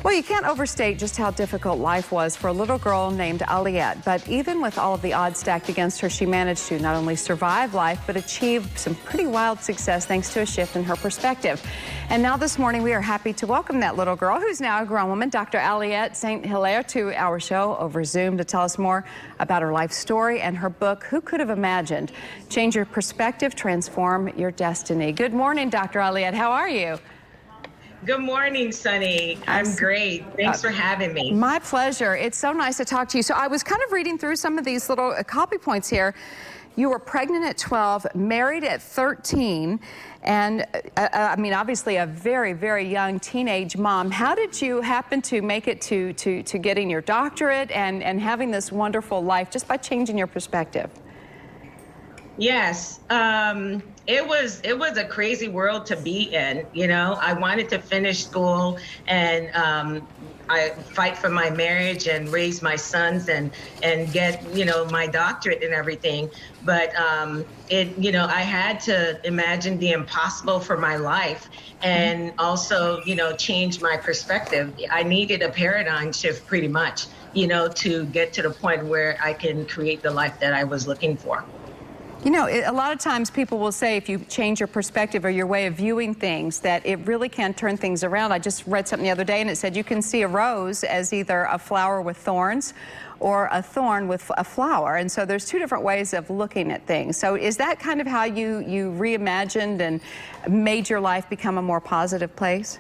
Well, you can't overstate just how difficult life was for a little girl named Aliette. But even with all of the odds stacked against her, she managed to not only survive life, but achieve some pretty wild success thanks to a shift in her perspective. And now this morning, we are happy to welcome that little girl, who's now a grown woman, Dr. Aliete St. Hilaire, to our show over Zoom to tell us more about her life story and her book, Who Could Have Imagined? Change Your Perspective, Transform Your Destiny. Good morning, Dr. Aliette. How are you? Good morning, Sunny. I'm great. Thanks for having me. My pleasure. It's so nice to talk to you. So I was kind of reading through some of these little copy points here. You were pregnant at 12, married at 13, and I mean, obviously a very, very young teenage mom. How did you happen to make it to getting your doctorate and having this wonderful life just by changing your perspective? Yes, it was a crazy world to be in. You know, I wanted to finish school and I fight for my marriage and raise my sons and get, you know, my doctorate and everything. But I had to imagine the impossible for my life and also, you know, change my perspective. I needed a paradigm shift pretty much, you know, to get to the point where I can create the life that I was looking for. You know, a lot of times people will say if you change your perspective or your way of viewing things, that it really can turn things around. I just read something the other day and it said you can see a rose as either a flower with thorns or a thorn with a flower. And so there's two different ways of looking at things. So is that kind of how you reimagined and made your life become a more positive place?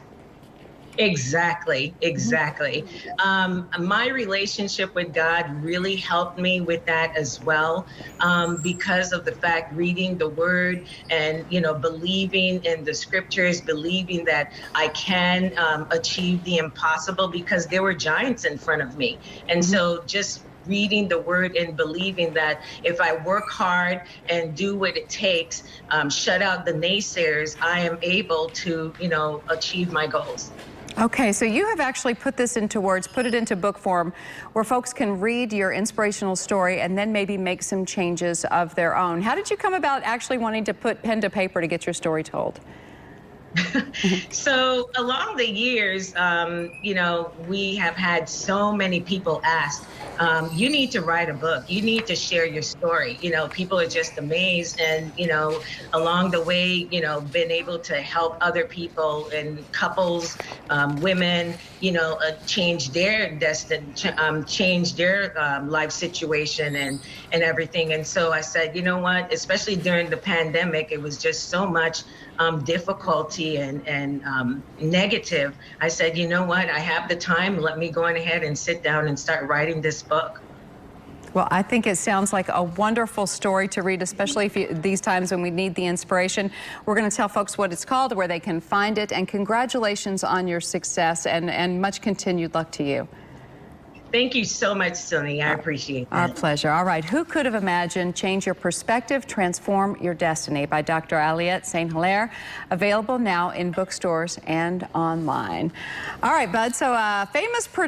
Exactly. My relationship with God really helped me with that as well, because of the fact reading the Word and, you know, believing in the Scriptures, believing that I can achieve the impossible because there were giants in front of me. And so just reading the Word and believing that if I work hard and do what it takes, shut out the naysayers, I am able to, you know, achieve my goals. Okay, so you have actually put this into words, put it into book form, where folks can read your inspirational story and then maybe make some changes of their own. How did you come about actually wanting to put pen to paper to get your story told? So along the years, you know, we have had so many people ask, you need to write a book. You need to share your story. You know, people are just amazed. And, you know, along the way, you know, been able to help other people and couples, women, you know, change their destiny, change their life situation and everything. And so I said, you know what, especially during the pandemic, it was just so much difficulty and negative. I said, you know what, I have the time. Let me go on ahead and sit down and start writing this book. Well, I think it sounds like a wonderful story to read, especially these times when we need the inspiration. We're going to tell folks what it's called, where they can find it, and congratulations on your success and much continued luck to you. Thank you so much, Sunny. I appreciate that. Our pleasure. All right. Who could have imagined? Change Your Perspective, Transform Your Destiny by Dr. Aliete St. Hilaire. Available now in bookstores and online. All right, Bud. So famous producer